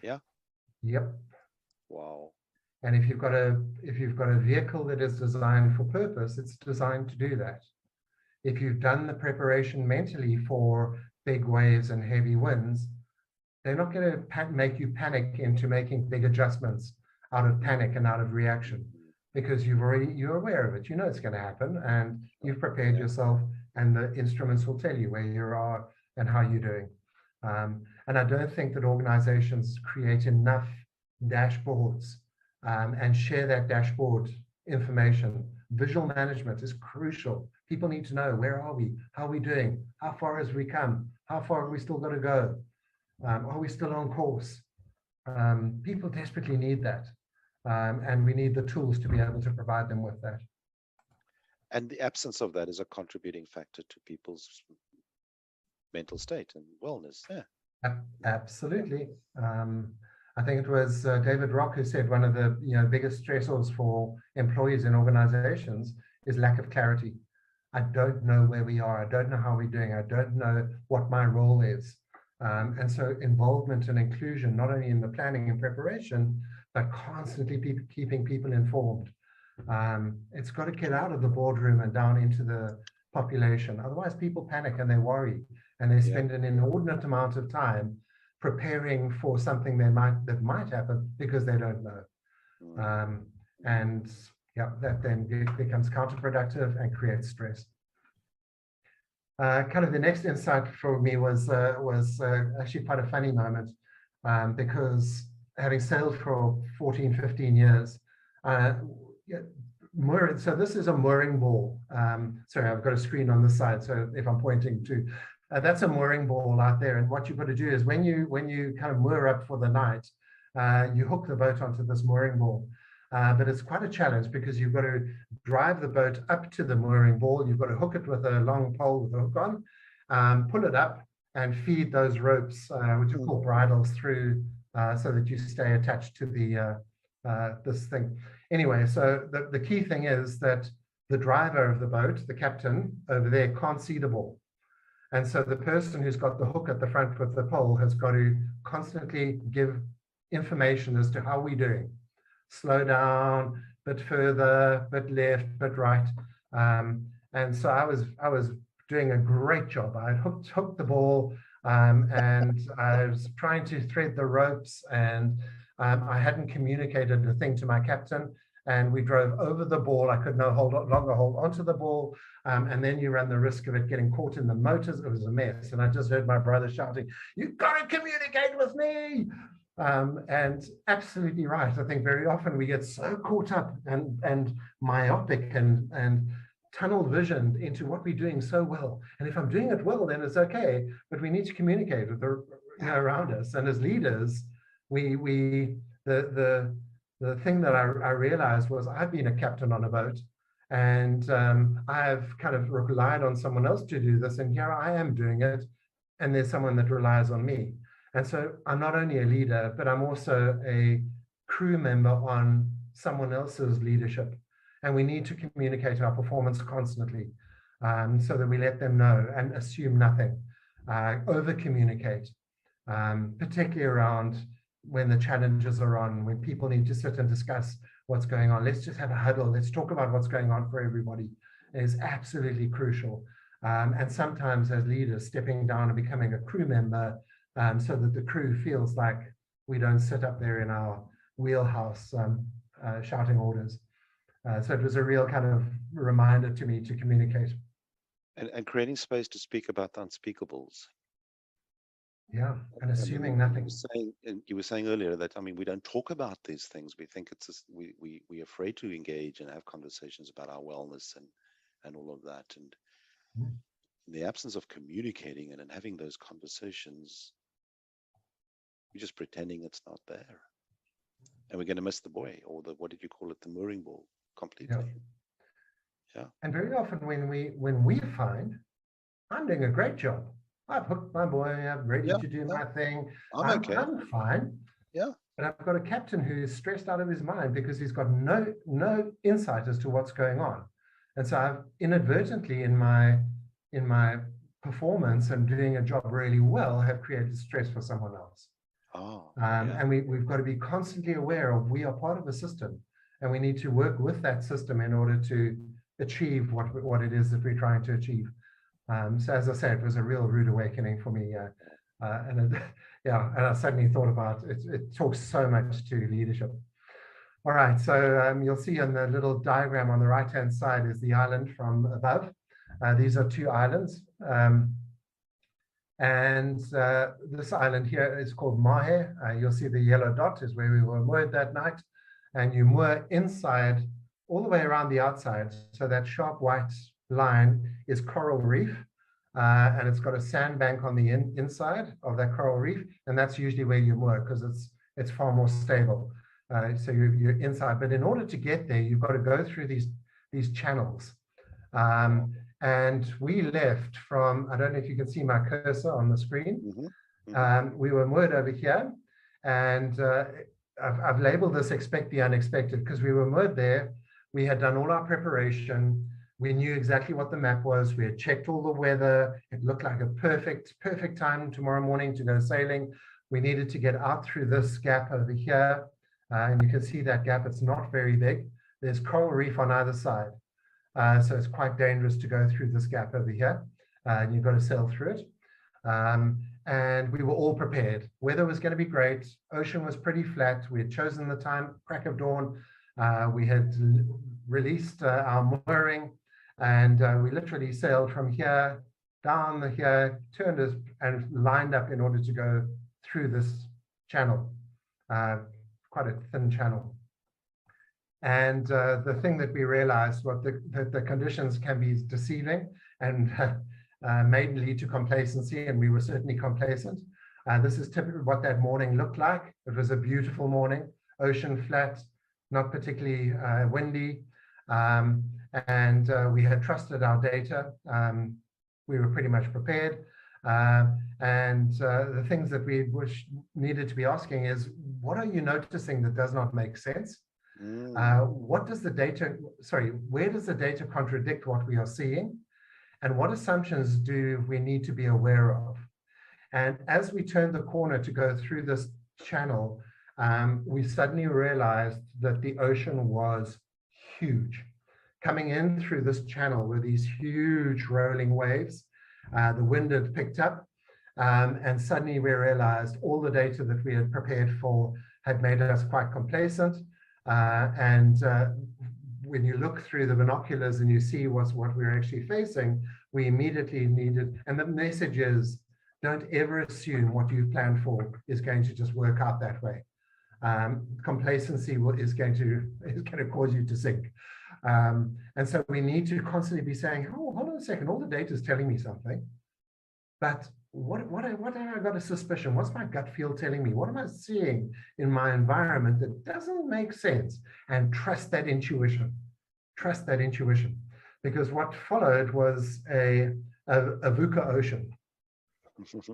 B: Yeah?
C: Yep.
B: Wow.
C: And if you've got a vehicle that is designed for purpose, it's designed to do that. If you've done the preparation mentally for big waves and heavy winds, they're not going to make you panic into making big adjustments out of panic and out of reaction, because you're aware of it. You know it's going to happen, and you've prepared yourself, and the instruments will tell you where you are and how you're doing. And I don't think that organizations create enough dashboards and share that dashboard information. Visual management is crucial. People need to know, where are we? How are we doing? How far has we come? How far have we still got to go? Are we still on course? People desperately need that. And we need the tools to be able to provide them with that.
B: And the absence of that is a contributing factor to people's mental state and wellness. Yeah.
C: Absolutely. I think it was David Rock who said one of the biggest stressors for employees in organizations is lack of clarity. I don't know where we are. I don't know how we're doing. I don't know what my role is. And so involvement and inclusion, not only in the planning and preparation, but constantly keeping people informed. It's got to get out of the boardroom and down into the population. Otherwise, people panic and they worry, and they spend an inordinate amount of time preparing for something that might happen because they don't know. And that then becomes counterproductive and creates stress. Kind of the next insight for me was actually quite a funny moment, because having sailed for 14, 15 years, so this is a mooring ball. Sorry, I've got a screen on this side, so if I'm pointing to, that's a mooring ball out there. And what you've got to do is when you kind of moor up for the night, you hook the boat onto this mooring ball. But it's quite a challenge, because you've got to drive the boat up to the mooring ball. You've got to hook it with a long pole with a hook on, pull it up, and feed those ropes, which are called bridles, through so that you stay attached to the this thing. Anyway, so the key thing is that the driver of the boat, the captain over there, can't see the ball. And so the person who's got the hook at the front with the pole has got to constantly give information as to how we're doing. Slow down, bit further, bit left, bit right. And so I was doing a great job. I hooked the ball, and I was trying to thread the ropes, and I hadn't communicated the thing to my captain, and we drove over the ball. I could no longer hold onto the ball, and then you ran the risk of it getting caught in the motors. It was a mess, and I just heard my brother shouting, "You've got to communicate with me!" And absolutely right. I think very often we get so caught up and myopic and tunnel visioned into what we're doing so well. And if I'm doing it well, then it's okay. But we need to communicate with the around us. And as leaders, the thing that I realized was, I've been a captain on a boat, and I've kind of relied on someone else to do this. And here I am doing it, and there's someone that relies on me. And so I'm not only a leader, but I'm also a crew member on someone else's leadership. And we need to communicate our performance constantly, so that we let them know and assume nothing, over-communicate, particularly around when the challenges are on, when people need to sit and discuss what's going on. Let's just have a huddle. Let's talk about what's going on for everybody. It is absolutely crucial. And sometimes as leaders, stepping down and becoming a crew member, so that the crew feels like we don't sit up there in our wheelhouse shouting orders. So it was a real kind of reminder to me to communicate.
B: And creating space to speak about the unspeakables.
C: Yeah, and assuming
B: You
C: nothing.
B: were saying, and you were saying earlier that, I mean, we don't talk about these things. We think it's just, we're afraid to engage and have conversations about our wellness and all of that. And in the absence of communicating and having those conversations, we're just pretending it's not there. And we're going to miss the buoy, or the, what did you call it, the mooring ball, completely. Yeah.
C: And very often when we find I'm doing a great job, I've hooked my buoy, I'm ready to do my thing,
B: I'm okay.
C: I'm fine.
B: Yeah.
C: But I've got a captain who's stressed out of his mind because he's got no insight as to what's going on. And so I've inadvertently in my performance and doing a job really well have created stress for someone else. And we've got to be constantly aware of we are part of a system, and we need to work with that system in order to achieve what it is that we're trying to achieve. So as I said, it was a real rude awakening for me. And I suddenly thought about it. It talks so much to leadership. All right, so you'll see on the little diagram on the right-hand side is the island from above. These are two islands. This island here is called Mahe. You'll see the yellow dot is where we were moored that night. And you moor inside, all the way around the outside. So that sharp white line is coral reef. And it's got a sandbank on the inside of that coral reef. And that's usually where you moor because it's far more stable. So you're inside. But in order to get there, you've got to go through these channels. And we left from, I don't know if you can see my cursor on the screen. We were moored over here. And I've labeled this expect the unexpected because we were moored there. We had done all our preparation. We knew exactly what the map was. We had checked all the weather. It looked like a perfect time tomorrow morning to go sailing. We needed to get out through this gap over here. And you can see that gap, it's not very big. There's coral reef on either side. So it's quite dangerous to go through this gap over here. And you've got to sail through it. And we were all prepared. Weather was going to be great. Ocean was pretty flat. We had chosen the time, crack of dawn. We had released our mooring. And we literally sailed from here down here, turned us and lined up in order to go through this channel, quite a thin channel. And the thing that we realized was that the conditions can be deceiving and may lead to complacency, and we were certainly complacent. This is typically what that morning looked like. It was a beautiful morning, ocean flat, not particularly windy. And we had trusted our data. We were pretty much prepared. And the things that we needed to be asking is, what are you noticing that does not make sense? What does the data, where does the data contradict what we are seeing? And what assumptions do we need to be aware of? And as we turned the corner to go through this channel, we suddenly realized that the ocean was huge. Coming in through this channel were these huge rolling waves. The wind had picked up, and suddenly we realized all the data that we had prepared for had made us quite complacent. When you look through the binoculars and you see what we're actually facing, we immediately needed, and the message is, don't ever assume what you've planned for is going to just work out that way. Complacency is going to cause you to sink. And so we need to constantly be saying, oh, hold on a second, all the data is telling me something, but what have I got a suspicion? What's my gut feel telling me? What am I seeing in my environment that doesn't make sense? And trust that intuition. Trust that intuition. Because what followed was a VUCA ocean.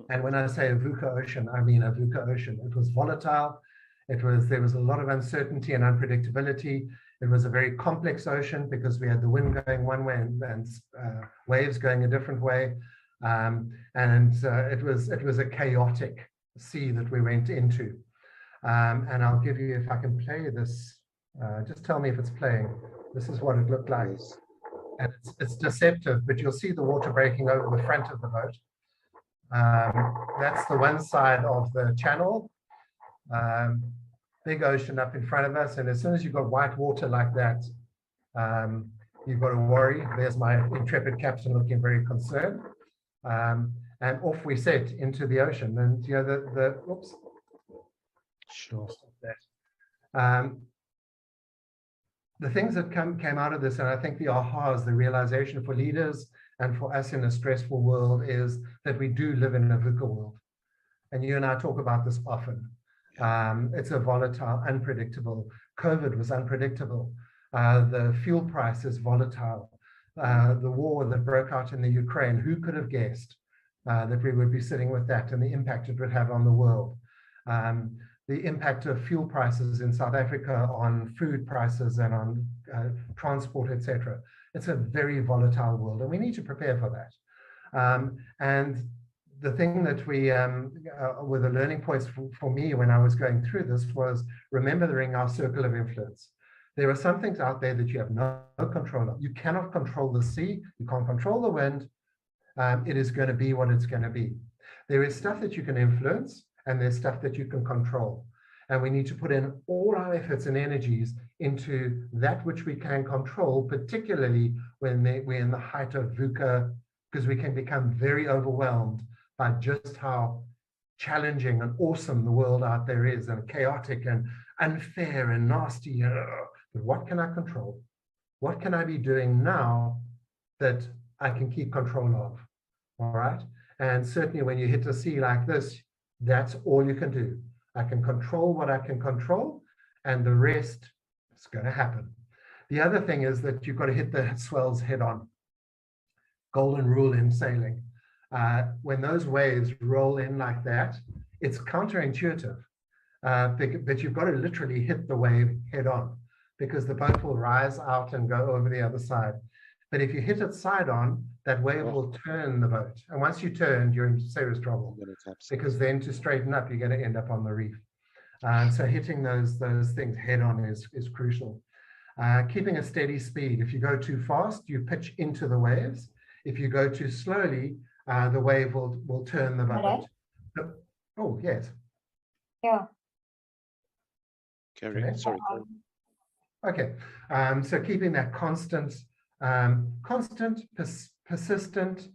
C: And when I say a VUCA ocean, I mean a VUCA ocean. It was volatile. There was a lot of uncertainty and unpredictability. It was a very complex ocean because we had the wind going one way and waves going a different way. It was a chaotic sea that we went into. And I'll give you, if I can play this, just tell me if it's playing. This is what it looked like. And it's deceptive, but you'll see the water breaking over the front of the boat. That's the one side of the channel. Big ocean up in front of us. And as soon as you've got white water like that, You've got to worry. There's my intrepid captain looking very concerned. And off we set into the ocean. And oops.
B: Sure.
C: The things that came out of this, and I think the ahas, the realization for leaders and for us in a stressful world, is that we do live in a VUCA world. And you and I talk about this often. It's a volatile, unpredictable. COVID was unpredictable. The fuel price is volatile. The war that broke out in the Ukraine, who could have guessed that we would be sitting with that and the impact it would have on the world? The impact of fuel prices in South Africa on food prices and on transport, etc. It's a very volatile world, and we need to prepare for that. And the thing that we were the learning points for me when I was going through this was remembering our circle of influence. There are some things out there that you have no control of. You cannot control the sea. You can't control the wind. It is going to be what it's going to be. There is stuff that you can influence, and there's stuff that you can control. And we need to put in all our efforts and energies into that which we can control, particularly when we're in the height of VUCA, because we can become very overwhelmed by just how challenging and awesome the world out there is, and chaotic and unfair and nasty. But what can I control? What can I be doing now that I can keep control of? All right. And certainly when you hit a sea like this, that's all you can do. I can control what I can control, and the rest is going to happen. The other thing is that you've got to hit the swells head on. Golden rule in sailing. When those waves roll in like that, it's counterintuitive, but you've got to literally hit the wave head on, because the boat will rise out and go over the other side. But if you hit it side on, that wave will turn the boat. And once you turn, you're in serious trouble, because then to straighten up, you're going to end up on the reef. So hitting those things head on is crucial. Keeping a steady speed. If you go too fast, you pitch into the waves. If you go too slowly, the wave will turn the boat. Oh, yes.
D: Yeah.
B: Carry on. Sorry.
C: Okay. So keeping that constant, persistent,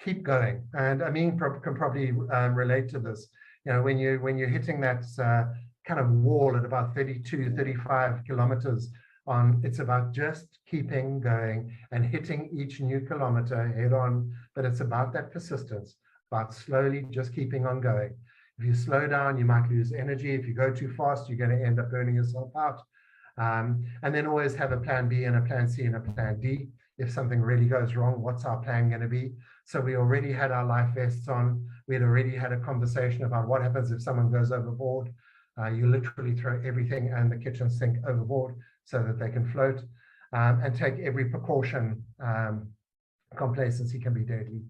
C: keep going. And I mean, can probably relate to this. You know, when you're hitting that kind of wall at about 32, 35 kilometers on, it's about just keeping going and hitting each new kilometer head on. But it's about that persistence, about slowly just keeping on going. If you slow down, you might lose energy. If you go too fast, you're going to end up burning yourself out. And then always have a plan B and a plan C and a plan D. If something really goes wrong, what's our plan going to be? So we already had our life vests on. We had already had a conversation about what happens if someone goes overboard. You literally throw everything and the kitchen sink overboard so that they can float, and take every precaution. Complacency can be deadly.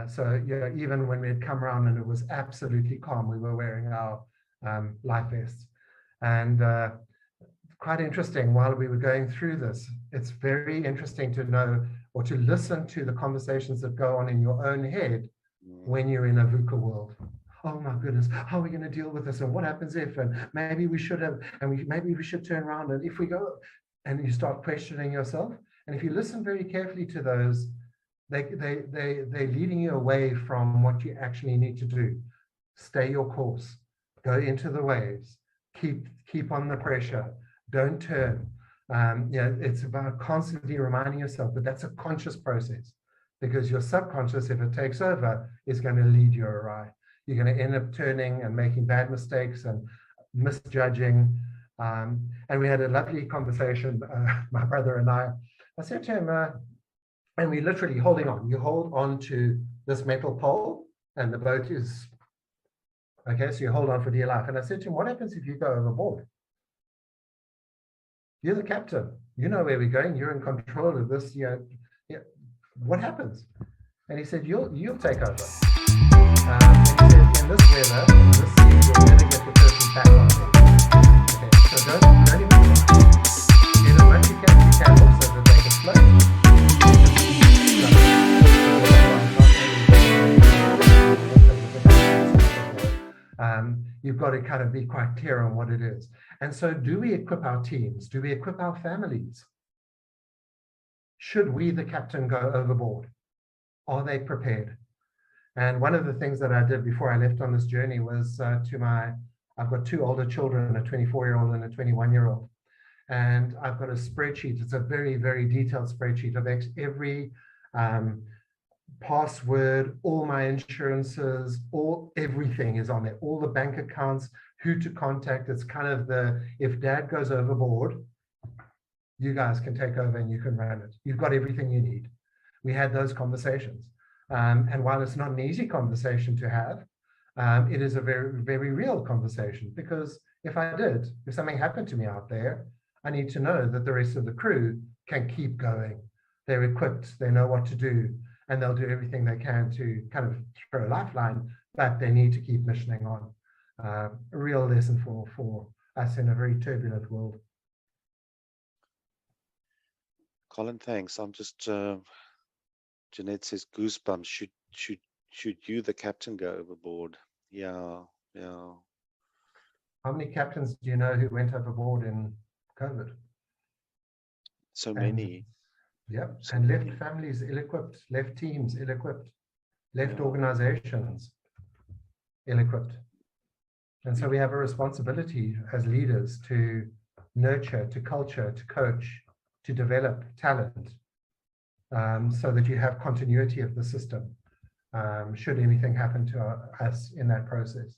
C: So you know, even when we had come around and it was absolutely calm, we were wearing our life vests. And quite interesting, while we were going through this, it's very interesting to know or to listen to the conversations that go on in your own head when you're in a VUCA world. Oh my goodness, how are we going to deal with this? And what happens if? And maybe we should have, and maybe we should turn around. And if we go, and you start questioning yourself. And if you listen very carefully to those, they're leading you away from what you actually need to do. Stay your course, go into the waves, keep on the pressure, don't turn. You know, it's about constantly reminding yourself, but that's a conscious process, because your subconscious, if it takes over, is going to lead you awry. You're going to end up turning and making bad mistakes and misjudging. And we had a lovely conversation, my brother and I said to him, and we literally holding on. You hold on to this metal pole and the boat is, okay, so you hold on for dear life. And I said to him, what happens if you go overboard? You're the captain. You know where we're going. You're in control of this. You know, what happens? And he said, you'll take over. And he said, in this weather, in this sea, you'll never get the person back on there. Okay, so don't even try. Get as much as you can also that they can float. you've got to kind of be quite clear on what it is. And so do we equip our teams? Do we equip our families? Should we, the captain, go overboard? Are they prepared? And one of the things that I did before I left on this journey was I've got two older children, a 24-year-old and a 21-year-old. And I've got a spreadsheet. It's a very, very detailed spreadsheet of every password, all my insurances, everything is on there, all the bank accounts, who to contact. It's kind of if dad goes overboard, you guys can take over and you can run it. You've got everything you need. We had those conversations. And while it's not an easy conversation to have, it is a very, very real conversation, because if something happened to me out there, I need to know that the rest of the crew can keep going. They're equipped, they know what to do, and they'll do everything they can to kind of throw a lifeline, but they need to keep missioning on. A real lesson for us in a very turbulent world.
B: Colin, thanks. I'm just, Jeanette says goosebumps. Should you, the captain, go overboard? Yeah.
C: How many captains do you know who went overboard in COVID?
B: So many.
C: Yep,
B: So
C: and
B: many.
C: left families ill-equipped, left teams ill-equipped, left organizations ill-equipped. And so we have a responsibility as leaders to nurture, to culture, to coach, to develop talent, so that you have continuity of the system, should anything happen to us in that process.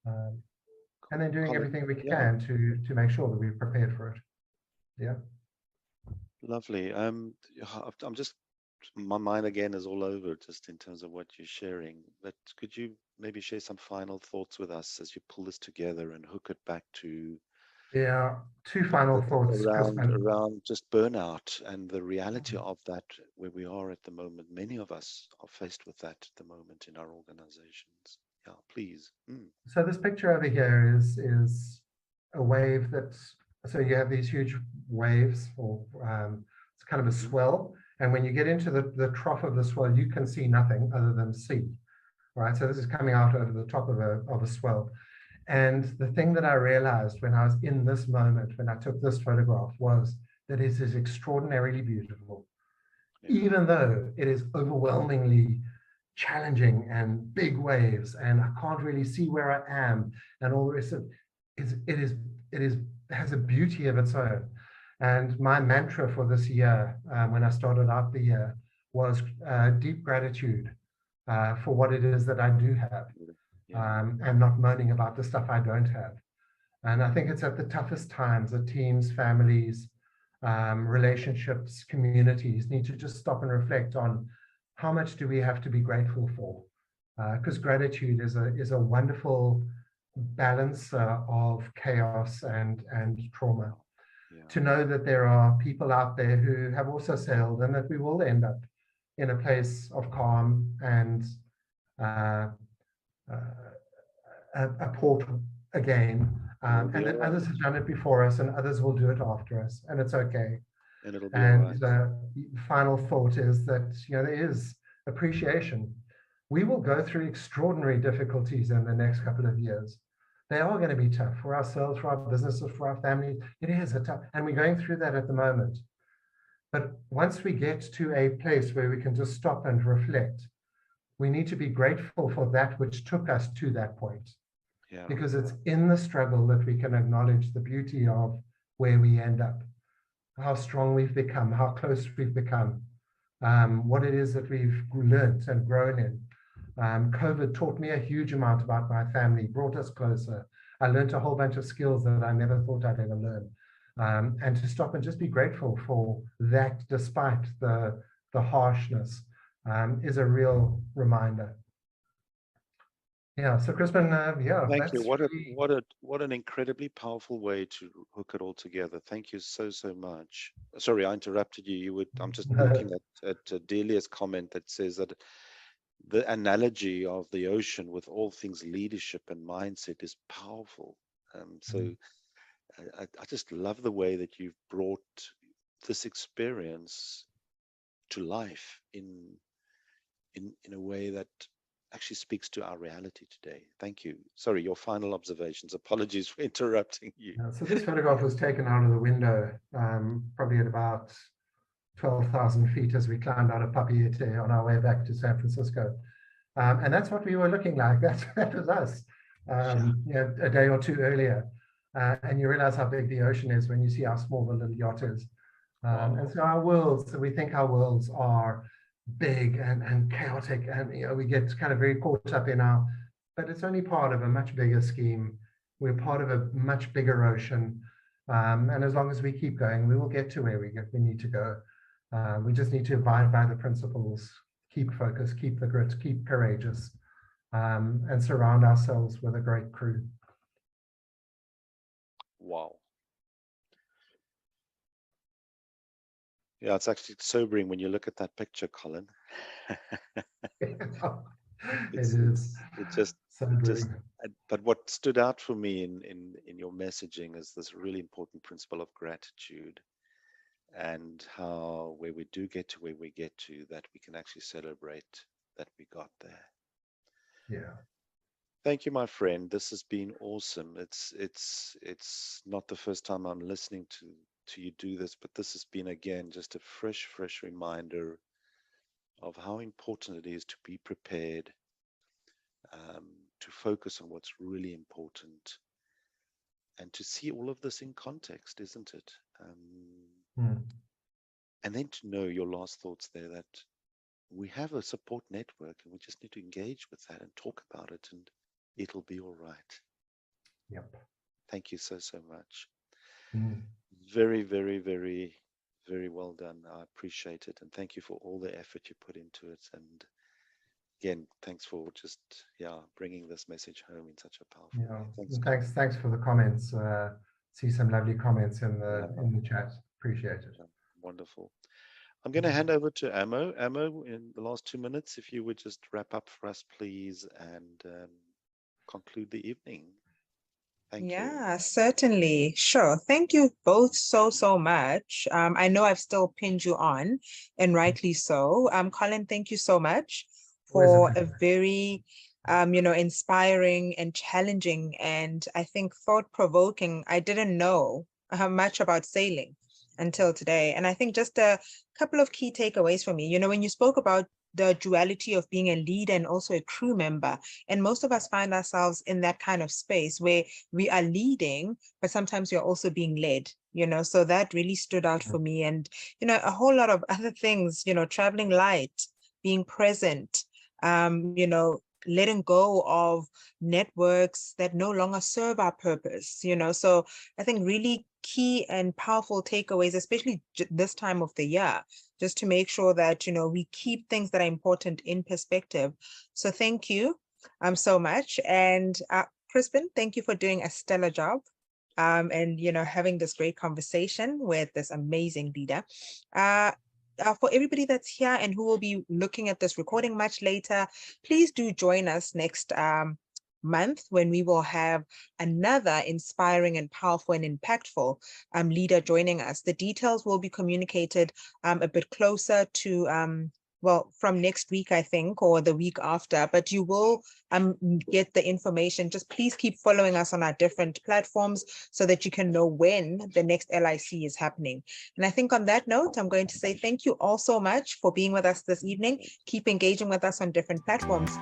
C: And then doing everything we can to make sure that we're prepared for it. Yeah.
B: Lovely. I'm just, my mind again is all over just in terms of what you're sharing, but could you maybe share some final thoughts with us as you pull this together and hook it back to
C: two final thoughts
B: around just burnout and the reality of that, where we are at the moment. Many of us are faced with that at the moment in our organizations. Yeah, please.
C: So this picture over here is a wave so you have these huge waves, or it's kind of a swell. And when you get into the trough of the swell, you can see nothing other than sea, right? So this is coming out over the top of a swell. And the thing that I realized when I was in this moment, when I took this photograph, was that it is extraordinarily beautiful. Even though it is overwhelmingly challenging and big waves, and I can't really see where I am, and all the rest of it has a beauty of its own. And my mantra for this year, when I started out the year, was deep gratitude for what it is that I do have, and not moaning about the stuff I don't have. And I think it's at the toughest times that teams, families, relationships, communities need to just stop and reflect on how much do we have to be grateful for, because gratitude is a wonderful balance of chaos and trauma. To know that there are people out there who have also sailed, and that we will end up in a place of calm and a port again, and that others have done it before us and others will do it after us, and it's okay.
B: And it'll be all right.
C: The final thought is that there is appreciation. We will go through extraordinary difficulties in the next couple of years. They are going to be tough for ourselves, for our businesses, for our families. It is a tough, and we're going through that at the moment. But once we get to a place where we can just stop and reflect, we need to be grateful for that which took us to that point. Because it's in the struggle that we can acknowledge the beauty of where we end up, how strong we've become, how close we've become, what it is that we've learned and grown in. COVID taught me a huge amount about my family, brought us closer. I learned a whole bunch of skills that I never thought I'd ever learn. And to stop and just be grateful for that, despite the harshness, is a real reminder. Yeah, so Crispin,
B: thank you. What an incredibly powerful way to hook it all together. Thank you so much. Sorry, I interrupted you. I'm just looking at Delia's comment that says that the analogy of the ocean with all things leadership and mindset is powerful. So I just love the way that you've brought this experience to life in a way that actually speaks to our reality today. Thank you. Sorry, your final observations. Apologies for interrupting you.
C: So this photograph was taken out of the window, probably at about 12,000 feet as we climbed out of Papeete on our way back to San Francisco. And that's what we were looking like. That was us, a day or two earlier. And you realize how big the ocean is when you see how small the little yacht is. And so our worlds, we think our worlds are big and chaotic, and we get kind of very caught up in our, but it's only part of a much bigger scheme. We're part of a much bigger ocean, and as long as we keep going, we will get to where we need to go. We just need to abide by the principles, keep focused, keep the grit, keep courageous, and surround ourselves with a great crew.
B: Wow. Yeah, it's actually sobering when you look at that picture, Colin. But what stood out for me in your messaging is this really important principle of gratitude, and how where we do get to where we get to, that we can actually celebrate that we got there.
C: Yeah.
B: Thank you, my friend. This has been awesome. It's not the first time I'm listening to you do this, but this has been, again, just a fresh reminder of how important it is to be prepared, to focus on what's really important, and to see all of this in context, isn't it? And then to know, your last thoughts there, that we have a support network and we just need to engage with that and talk about it, and it'll be all right.
C: Yep.
B: Thank you so much. Very, very well done. I appreciate it, and thank you for all the effort you put into it. And again, thanks for just bringing this message home in such a powerful way.
C: Thanks for the comments. See some lovely comments in the chat. Appreciate it.
B: Wonderful. I'm going to hand over to Amo. Amo, in the last 2 minutes, if you would just wrap up for us, please, and conclude the evening. Thank you.
A: Yeah, certainly. Sure. Thank you both so much. I know I've still pinned you on, and rightly so. Colin, thank you so much for a very inspiring and challenging, and I think thought-provoking. I didn't know much about sailing until today. And I think just a couple of key takeaways for me. When you spoke about the duality of being a leader and also a crew member, and most of us find ourselves in that kind of space where we are leading, but sometimes you're also being led, so that really stood out for me. And, a whole lot of other things, traveling light, being present, letting go of networks that no longer serve our purpose, so I think really key and powerful takeaways, especially this time of the year, just to make sure that, we keep things that are important in perspective. So thank you so much. And Crispin, thank you for doing a stellar job and, having this great conversation with this amazing leader. For everybody that's here and who will be looking at this recording much later, please do join us next month when we will have another inspiring and powerful and impactful leader joining us. The details will be communicated a bit closer to from next week, I think, or the week after, but you will get the information. Just please keep following us on our different platforms so that you can know when the next LIC is happening. And I think on that note, I'm going to say thank you all so much for being with us this evening. Keep engaging with us on different platforms.